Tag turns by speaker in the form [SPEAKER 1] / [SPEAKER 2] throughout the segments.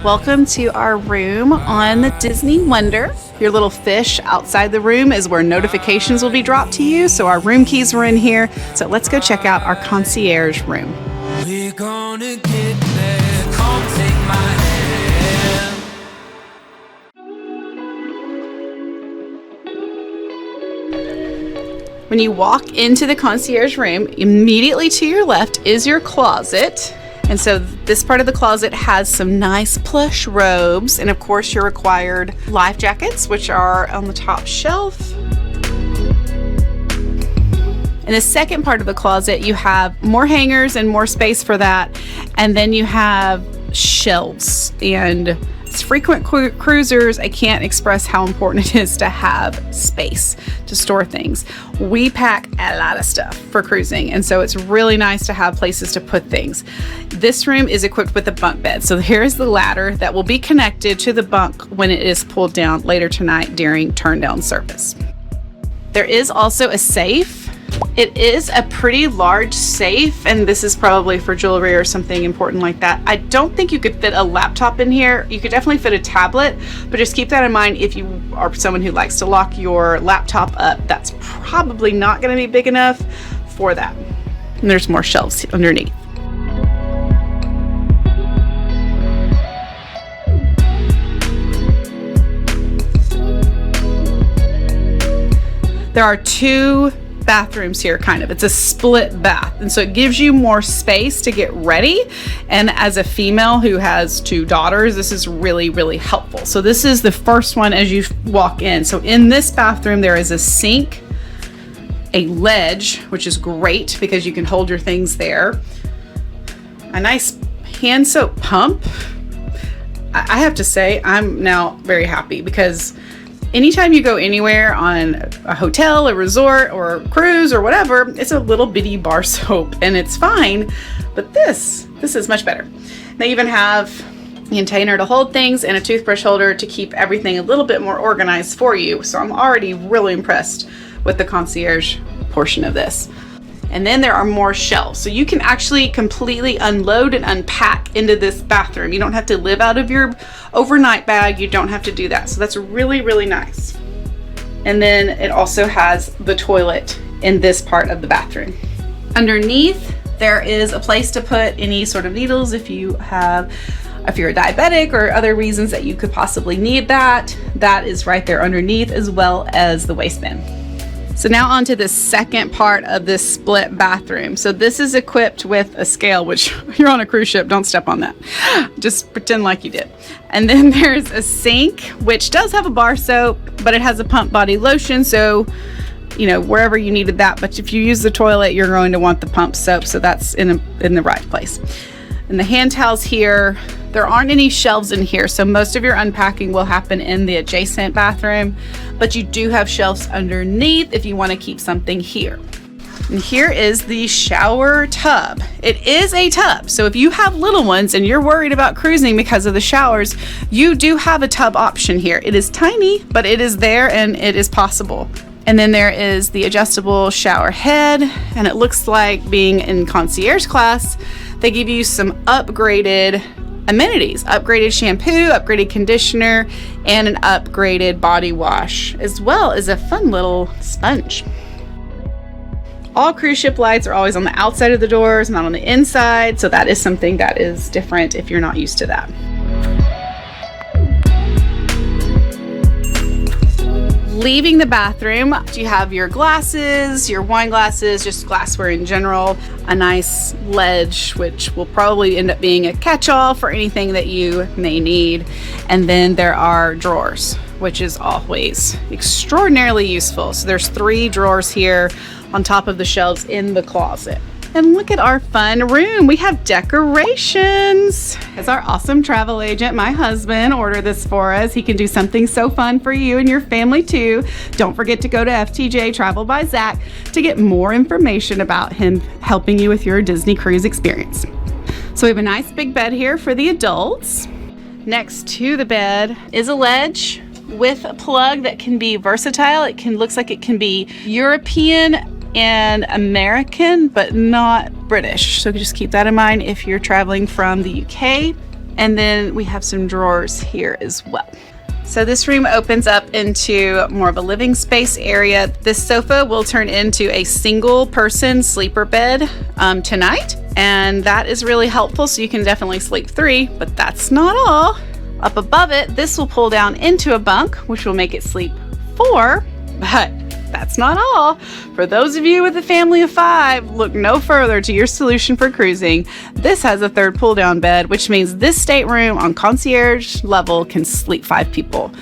[SPEAKER 1] Welcome to our room on the Disney Wonder. Your little fish outside the room is where notifications will be dropped to you. So our room keys were in here. So let's go check out our concierge room.
[SPEAKER 2] We're gonna get there. Come take my hand.
[SPEAKER 1] When you walk into the concierge room, immediately to your left is your closet. And so this part of the closet has some nice plush robes and of course your required life jackets, which are on the top shelf. In the second part of the closet, you have more hangers and more space for that. And then you have shelves. And as frequent cruisers, I can't express how important it is to have space to store things. We pack a lot of stuff for cruising, and so it's really nice to have places to put things. This room is equipped with a bunk bed. So here's the ladder that will be connected to the bunk when it is pulled down later tonight during turn down service. There is also a safe. It is a pretty large safe, and this is probably for jewelry or something important like that. I don't think you could fit a laptop in here. You could definitely fit a tablet, but just keep that in mind if you are someone who likes to lock your laptop up. That's probably not going to be big enough for that. And there's more shelves underneath. There are two bathrooms here, kind of. It's a split bath, and so it gives you more space to get ready. And as a female who has two daughters, this is really, really helpful. So this is the first one as you walk in. So in this bathroom, there is a sink, a ledge, which is great because you can hold your things there, a nice hand soap pump. I have to say, I'm now very happy because anytime you go anywhere on a hotel, a resort, or a cruise or whatever, it's a little bitty bar soap and it's fine, but this is much better. They even have a container to hold things and a toothbrush holder to keep everything a little bit more organized for you. So I'm already really impressed with the concierge portion of this. And then there are more shelves. So you can actually completely unload and unpack into this bathroom. You don't have to live out of your overnight bag. You don't have to do that. So that's really, really nice. And then it also has the toilet in this part of the bathroom. Underneath, there is a place to put any sort of needles if you're a diabetic or other reasons that you could possibly need that. That is right there underneath, as well as the waistband. So now on to the second part of this split bathroom. So this is equipped with a scale, which you're on a cruise ship, don't step on that. Just pretend like you did. And then there's a sink, which does have a bar soap, but it has a pump body lotion. So, you know, wherever you needed that. But if you use the toilet, you're going to want the pump soap. So that's in the right place. And the hand towels here, there aren't any shelves in here, so most of your unpacking will happen in the adjacent bathroom, but you do have shelves underneath if you want to keep something here. And here is the shower tub. It is a tub, so if you have little ones and you're worried about cruising because of the showers, you do have a tub option here. It is tiny, but it is there and it is possible. And then there is the adjustable shower head, and it looks like, being in concierge class, they give you some upgraded amenities, upgraded shampoo, upgraded conditioner, and an upgraded body wash, as well as a fun little sponge. All cruise ship lights are always on the outside of the doors, not on the inside, so that is something that is different if you're not used to that. Leaving the bathroom, you have your glasses, your wine glasses, just glassware in general, a nice ledge, which will probably end up being a catch-all for anything that you may need. And then there are drawers, which is always extraordinarily useful. So there's 3 drawers here on top of the shelves in the closet. And look at our fun room. We have decorations. As our awesome travel agent, my husband, ordered this for us. He can do something so fun for you and your family too. Don't forget to go to FTJ Travel by Zach to get more information about him helping you with your Disney cruise experience. So we have a nice big bed here for the adults. Next to the bed is a ledge with a plug that can be versatile. Looks like it can be European and American, but not British. So just keep that in mind if you're traveling from the UK. And then we have some drawers here as well. So this room opens up into more of a living space area. This sofa will turn into a single person sleeper bed tonight. And that is really helpful. So you can definitely sleep 3, but that's not all. Up above it, this will pull down into a bunk, which will make it sleep 4, but that's not all. For those of you with a family of 5, look no further to your solution for cruising. This has a 3rd pull down bed, which means this stateroom on concierge level can sleep 5 people.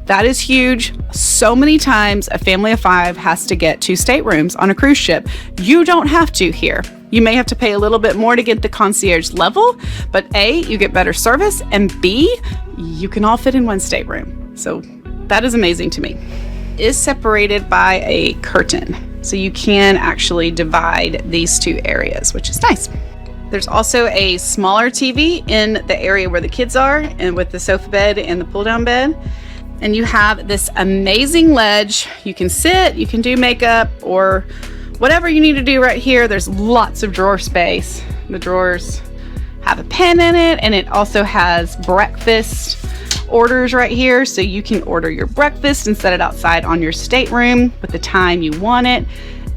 [SPEAKER 1] That is huge. So many times a family of 5 has to get 2 staterooms on a cruise ship. You don't have to here. You may have to pay a little bit more to get the concierge level, but A, you get better service, and B, you can all fit in 1 stateroom. So that is amazing to me. It is separated by a curtain, so you can actually divide these 2 areas, which is nice. There's also a smaller TV in the area where the kids are, and with the sofa bed and the pull-down bed. And you have this amazing ledge. You can sit, you can do makeup, or whatever you need to do right here. There's lots of drawer space. The drawers have a pen in it, and it also has breakfast orders right here, so you can order your breakfast and set it outside on your stateroom with the time you want it,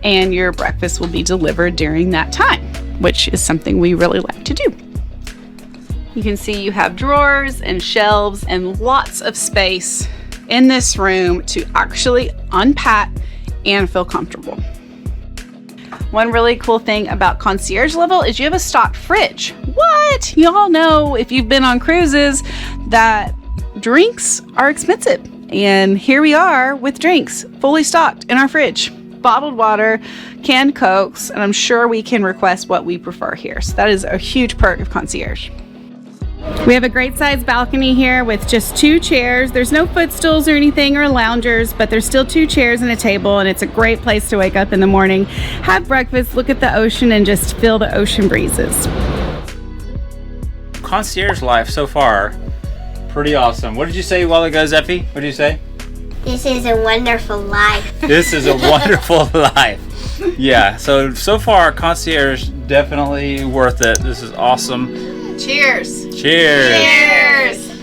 [SPEAKER 1] and your breakfast will be delivered during that time, which is something we really like to do. You can see you have drawers and shelves and lots of space in this room to actually unpack and feel comfortable. One really cool thing about concierge level is you have a stocked fridge. What? Y'all know if you've been on cruises that drinks are expensive. And here we are with drinks fully stocked in our fridge. Bottled water, canned Cokes, and I'm sure we can request what we prefer here. So that is a huge perk of concierge. We have a great sized balcony here with just 2 chairs. There's no footstools or anything or loungers, but there's still 2 chairs and a table, and it's a great place to wake up in the morning, have breakfast, look at the ocean, and just feel the ocean breezes.
[SPEAKER 3] Concierge life so far, pretty awesome. What did you say a while ago, Zeffy? What did you say?
[SPEAKER 4] This is a wonderful life.
[SPEAKER 3] This is a wonderful life. Yeah, so far, concierge definitely worth it. This is awesome.
[SPEAKER 1] Cheers.
[SPEAKER 3] Cheers.
[SPEAKER 1] Cheers.